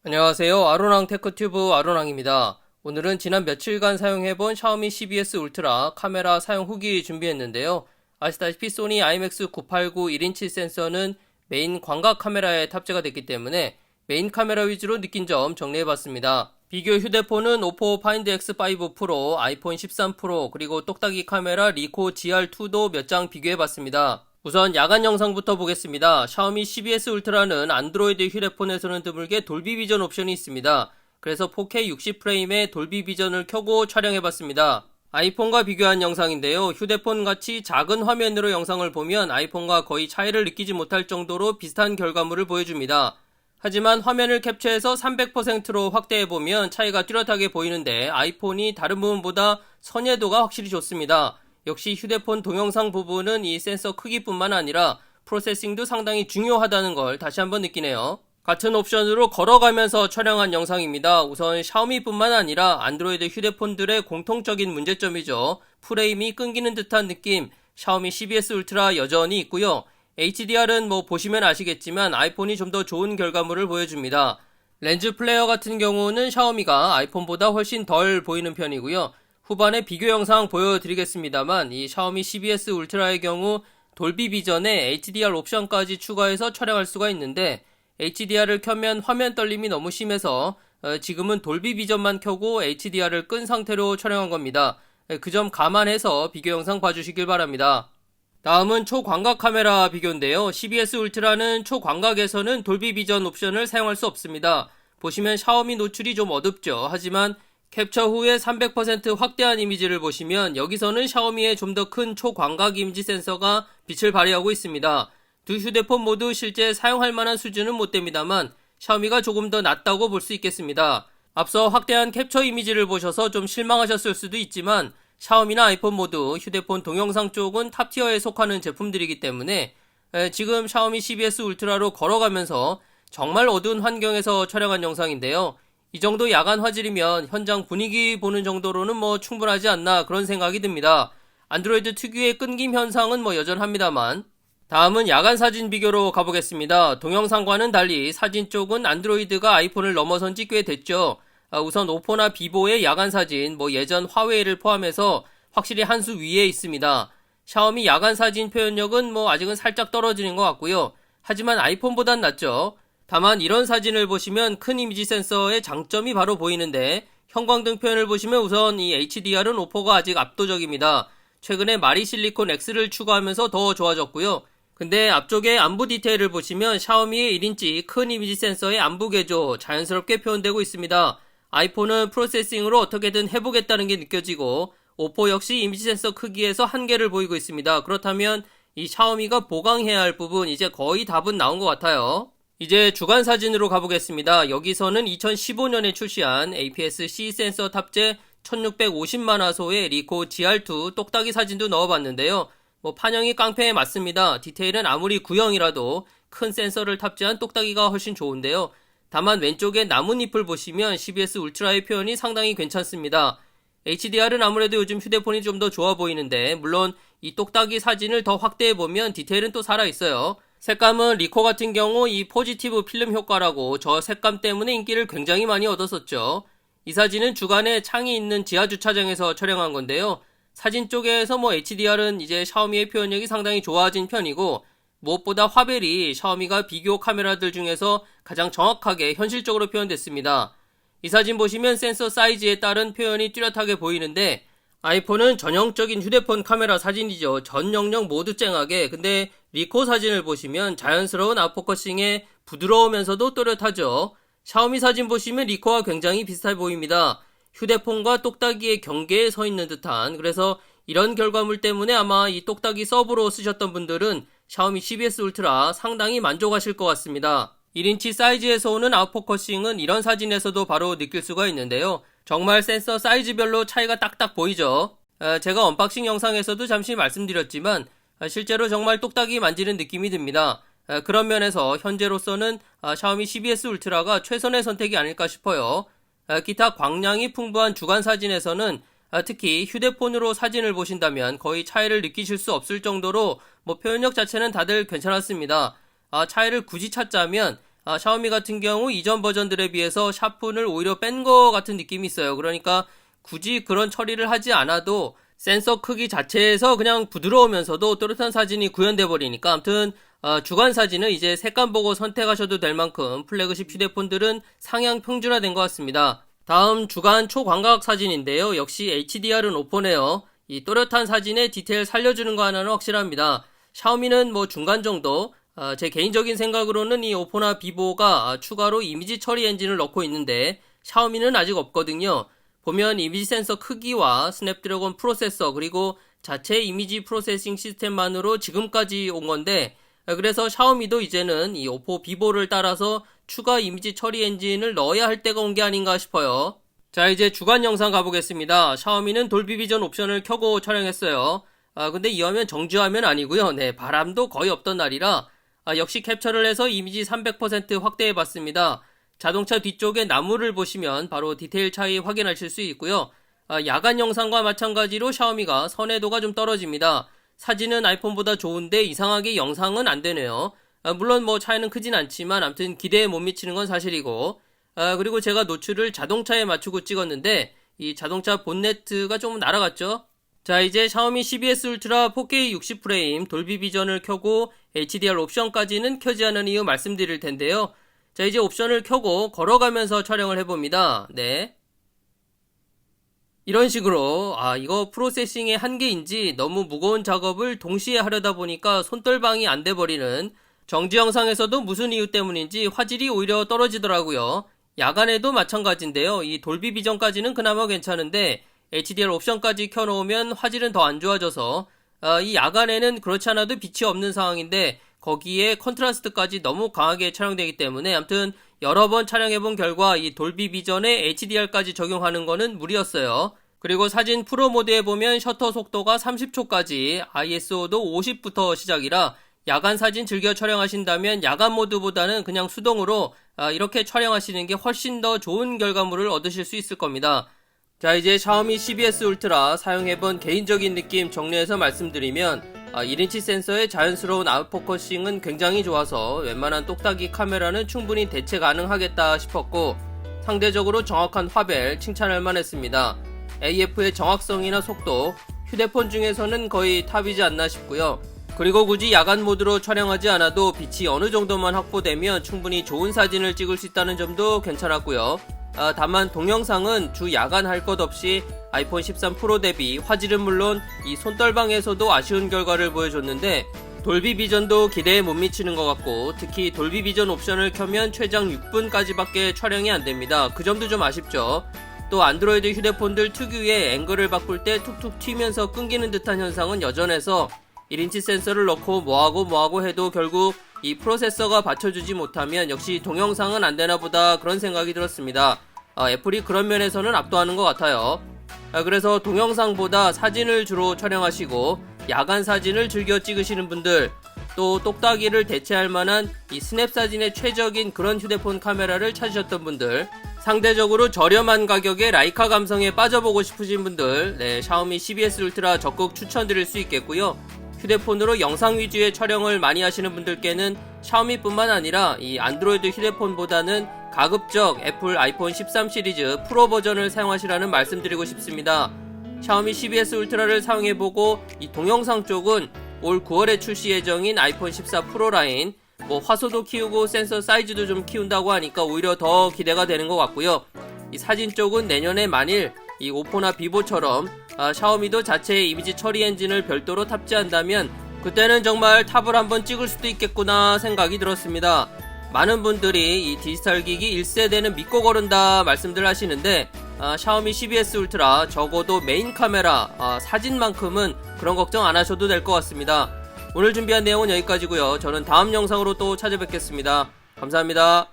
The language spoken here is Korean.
안녕하세요. 아로랑 테크튜브 아로랑입니다. 오늘은 지난 며칠간 사용해본 샤오미 CBS 울트라 카메라 사용 후기 준비했는데요. 아시다시피 소니 IMX989 1인치 센서는 메인 광각 카메라에 탑재가 됐기 때문에 메인 카메라 위주로 느낀 점 정리해봤습니다. 비교 휴대폰은 오포 파인드 X5 프로, 아이폰 13 프로, 그리고 똑딱이 카메라 리코 GR2도 몇 장 비교해봤습니다. 우선 야간 영상부터 보겠습니다. 샤오미 CBS 울트라는 안드로이드 휴대폰에서는 드물게 돌비 비전 옵션이 있습니다. 그래서 4K 60프레임에 돌비 비전을 켜고 촬영해봤습니다. 아이폰과 비교한 영상인데요. 휴대폰 같이 작은 화면으로 영상을 보면 아이폰과 거의 차이를 느끼지 못할 정도로 비슷한 결과물을 보여줍니다. 하지만 화면을 캡처해서 300%로 확대해보면 차이가 뚜렷하게 보이는데 아이폰이 다른 부분보다 선예도가 확실히 좋습니다. 역시 휴대폰 동영상 부분은 이 센서 크기뿐만 아니라 프로세싱도 상당히 중요하다는 걸 다시 한번 느끼네요. 같은 옵션으로 걸어가면서 촬영한 영상입니다. 우선 샤오미뿐만 아니라 안드로이드 휴대폰들의 공통적인 문제점이죠. 프레임이 끊기는 듯한 느낌, 샤오미 CBS 울트라 여전히 있고요. HDR은 보시면 아시겠지만 아이폰이 좀 더 좋은 결과물을 보여줍니다. 렌즈 플레이어 같은 경우는 샤오미가 아이폰보다 훨씬 덜 보이는 편이고요. 후반에 비교 영상 보여드리겠습니다만 이 샤오미 CBS 울트라의 경우 돌비 비전에 HDR 옵션까지 추가해서 촬영할 수가 있는데 HDR을 켜면 화면 떨림이 너무 심해서 지금은 돌비 비전만 켜고 HDR을 끈 상태로 촬영한 겁니다. 그 점 감안해서 비교 영상 봐주시길 바랍니다. 다음은 초광각 카메라 비교인데요. CBS 울트라는 초광각에서는 돌비 비전 옵션을 사용할 수 없습니다. 보시면 샤오미 노출이 좀 어둡죠. 하지만 캡처 후에 300% 확대한 이미지를 보시면 여기서는 샤오미의 좀 더 큰 초광각 이미지 센서가 빛을 발휘하고 있습니다. 두 휴대폰 모두 실제 사용할 만한 수준은 못 됩니다만 샤오미가 조금 더 낫다고 볼 수 있겠습니다. 앞서 확대한 캡처 이미지를 보셔서 좀 실망하셨을 수도 있지만 샤오미나 아이폰 모두 휴대폰 동영상 쪽은 탑티어에 속하는 제품들이기 때문에 지금 샤오미 CBS 울트라로 걸어가면서 정말 어두운 환경에서 촬영한 영상인데요. 이 정도 야간 화질이면 현장 분위기 보는 정도로는 충분하지 않나 그런 생각이 듭니다. 안드로이드 특유의 끊김 현상은 여전합니다만. 다음은 야간 사진 비교로 가보겠습니다. 동영상과는 달리 사진 쪽은 안드로이드가 아이폰을 넘어선 지 꽤 됐죠. 우선 오포나 비보의 야간 사진, 예전 화웨이를 포함해서 확실히 한 수 위에 있습니다. 샤오미 야간 사진 표현력은 아직은 살짝 떨어지는 것 같고요. 하지만 아이폰보단 낫죠. 다만 이런 사진을 보시면 큰 이미지 센서의 장점이 바로 보이는데 형광등 표현을 보시면 우선 이 HDR은 오포가 아직 압도적입니다. 최근에 마리실리콘 X를 추가하면서 더 좋아졌고요. 근데 앞쪽에 안부 디테일을 보시면 샤오미의 1인치 큰 이미지 센서의 안부 개조 자연스럽게 표현되고 있습니다. 아이폰은 프로세싱으로 어떻게든 해보겠다는 게 느껴지고 오포 역시 이미지 센서 크기에서 한계를 보이고 있습니다. 그렇다면 이 샤오미가 보강해야 할 부분 이제 거의 답은 나온 것 같아요. 이제 주간 사진으로 가보겠습니다. 여기서는 2015년에 출시한 APS-C 센서 탑재 1650만화소의 리코 GR2 똑딱이 사진도 넣어봤는데요. 판형이 깡패에 맞습니다. 디테일은 아무리 구형이라도 큰 센서를 탑재한 똑딱이가 훨씬 좋은데요. 다만 왼쪽에 나뭇잎을 보시면 CBS 울트라의 표현이 상당히 괜찮습니다. HDR은 아무래도 요즘 휴대폰이 좀 더 좋아 보이는데 물론 이 똑딱이 사진을 더 확대해보면 디테일은 또 살아있어요. 색감은 리코 같은 경우 이 포지티브 필름 효과라고 저 색감 때문에 인기를 굉장히 많이 얻었었죠. 이 사진은 주간에 창이 있는 지하주차장에서 촬영한 건데요. 사진 쪽에서 HDR은 이제 샤오미의 표현력이 상당히 좋아진 편이고 무엇보다 화벨이 샤오미가 비교 카메라들 중에서 가장 정확하게 현실적으로 표현됐습니다. 이 사진 보시면 센서 사이즈에 따른 표현이 뚜렷하게 보이는데 아이폰은 전형적인 휴대폰 카메라 사진이죠. 전 영역 모두 쨍하게. 근데 리코 사진을 보시면 자연스러운 아웃포커싱에 부드러우면서도 또렷하죠. 샤오미 사진 보시면 리코와 굉장히 비슷해 보입니다. 휴대폰과 똑딱이의 경계에 서 있는 듯한. 그래서 이런 결과물 때문에 아마 이 똑딱이 서브로 쓰셨던 분들은 샤오미 CBS 울트라 상당히 만족하실 것 같습니다. 1인치 사이즈에서 오는 아웃포커싱은 이런 사진에서도 바로 느낄 수가 있는데요. 정말 센서 사이즈별로 차이가 딱딱 보이죠. 제가 언박싱 영상에서도 잠시 말씀드렸지만 실제로 정말 똑딱이 만지는 느낌이 듭니다. 그런 면에서 현재로서는 샤오미 CBS 울트라가 최선의 선택이 아닐까 싶어요. 기타 광량이 풍부한 주간 사진에서는 특히 휴대폰으로 사진을 보신다면 거의 차이를 느끼실 수 없을 정도로 표현력 자체는 다들 괜찮았습니다. 차이를 굳이 찾자면 샤오미 같은 경우 이전 버전들에 비해서 샤픈을 오히려 뺀 거 같은 느낌이 있어요. 그러니까 굳이 그런 처리를 하지 않아도 센서 크기 자체에서 그냥 부드러우면서도 또렷한 사진이 구현돼 버리니까 아무튼 주간 사진은 이제 색감 보고 선택하셔도 될 만큼 플래그십 휴대폰들은 상향 평준화된 것 같습니다. 다음 주간 초광각 사진인데요. 역시 HDR은 오퍼네요. 이 또렷한 사진의 디테일 살려주는 거 하나는 확실합니다. 샤오미는 뭐 중간 정도, 제 개인적인 생각으로는 이 오포나 비보가 추가로 이미지 처리 엔진을 넣고 있는데 샤오미는 아직 없거든요. 보면 이미지 센서 크기와 스냅드래곤 프로세서 그리고 자체 이미지 프로세싱 시스템만으로 지금까지 온 건데 그래서 샤오미도 이제는 이 오포 비보를 따라서 추가 이미지 처리 엔진을 넣어야 할 때가 온 게 아닌가 싶어요. 자, 이제 주간 영상 가보겠습니다. 샤오미는 돌비 비전 옵션을 켜고 촬영했어요. 근데 이 화면 정지화면 아니고요. 네, 바람도 거의 없던 날이라 역시 캡처를 해서 이미지 300% 확대해봤습니다. 자동차 뒤쪽에 나무를 보시면 바로 디테일 차이 확인하실 수 있고요. 야간 영상과 마찬가지로 샤오미가 선회도가 좀 떨어집니다. 사진은 아이폰보다 좋은데 이상하게 영상은 안 되네요. 물론 뭐 차이는 크진 않지만 아무튼 기대에 못 미치는 건 사실이고 그리고 제가 노출을 자동차에 맞추고 찍었는데 이 자동차 본네트가 좀 날아갔죠. 자, 이제 샤오미 CBS 울트라 4K 60프레임 돌비 비전을 켜고 HDR 옵션까지는 켜지 않은 이유 말씀드릴 텐데요. 자, 이제 옵션을 켜고 걸어가면서 촬영을 해봅니다. 네. 이런 식으로 이거 프로세싱의 한계인지 너무 무거운 작업을 동시에 하려다 보니까 손떨방이 안 돼버리는 정지 영상에서도 무슨 이유 때문인지 화질이 오히려 떨어지더라고요. 야간에도 마찬가지인데요. 이 돌비 비전까지는 그나마 괜찮은데 HDR 옵션까지 켜놓으면 화질은 더 안 좋아져서 이 야간에는 그렇지 않아도 빛이 없는 상황인데 거기에 컨트라스트까지 너무 강하게 촬영되기 때문에 아무튼 여러 번 촬영해본 결과 이 돌비 비전에 HDR까지 적용하는 거는 무리였어요. 그리고 사진 프로 모드에 보면 셔터 속도가 30초까지 ISO도 50부터 시작이라 야간 사진 즐겨 촬영하신다면 야간 모드보다는 그냥 수동으로 이렇게 촬영하시는 게 훨씬 더 좋은 결과물을 얻으실 수 있을 겁니다. 자, 이제 샤오미 CBS 울트라 사용해본 개인적인 느낌 정리해서 말씀드리면 1인치 센서의 자연스러운 아웃포커싱은 굉장히 좋아서 웬만한 똑딱이 카메라는 충분히 대체 가능하겠다 싶었고 상대적으로 정확한 화벨 칭찬할 만했습니다. AF의 정확성이나 속도 휴대폰 중에서는 거의 탑이지 않나 싶고요. 그리고 굳이 야간 모드로 촬영하지 않아도 빛이 어느 정도만 확보되면 충분히 좋은 사진을 찍을 수 있다는 점도 괜찮았고요. 다만 동영상은 주 야간 할 것 없이 아이폰 13 프로 대비 화질은 물론 이 손떨방에서도 아쉬운 결과를 보여줬는데 돌비 비전도 기대에 못 미치는 것 같고 특히 돌비 비전 옵션을 켜면 최장 6분까지밖에 촬영이 안 됩니다. 그 점도 좀 아쉽죠. 또 안드로이드 휴대폰들 특유의 앵글을 바꿀 때 툭툭 튀면서 끊기는 듯한 현상은 여전해서 1인치 센서를 넣고 뭐하고 해도 결국 이 프로세서가 받쳐주지 못하면 역시 동영상은 안 되나 보다 그런 생각이 들었습니다. 애플이 그런 면에서는 압도하는 것 같아요. 그래서 동영상보다 사진을 주로 촬영하시고 야간 사진을 즐겨 찍으시는 분들 또 똑딱이를 대체할 만한 이 스냅 사진에 최적인 그런 휴대폰 카메라를 찾으셨던 분들 상대적으로 저렴한 가격에 라이카 감성에 빠져보고 싶으신 분들 샤오미 CBS 울트라 적극 추천드릴 수 있겠고요. 휴대폰으로 영상 위주의 촬영을 많이 하시는 분들께는 샤오미뿐만 아니라 이 안드로이드 휴대폰보다는 가급적 애플 아이폰 13 시리즈 프로 버전을 사용하시라는 말씀드리고 싶습니다. 샤오미 CBS 울트라를 사용해보고 이 동영상 쪽은 올 9월에 출시 예정인 아이폰 14 프로 라인 화소도 키우고 센서 사이즈도 좀 키운다고 하니까 오히려 더 기대가 되는 것 같고요. 이 사진 쪽은 내년에 만일 이 오포나 비보처럼 샤오미도 자체의 이미지 처리 엔진을 별도로 탑재한다면 그때는 정말 탑을 한번 찍을 수도 있겠구나 생각이 들었습니다. 많은 분들이 이 디지털 기기 1세대는 믿고 거른다 말씀들 하시는데 샤오미 CBS 울트라 적어도 메인 카메라 사진만큼은 그런 걱정 안 하셔도 될 것 같습니다. 오늘 준비한 내용은 여기까지고요. 저는 다음 영상으로 또 찾아뵙겠습니다. 감사합니다.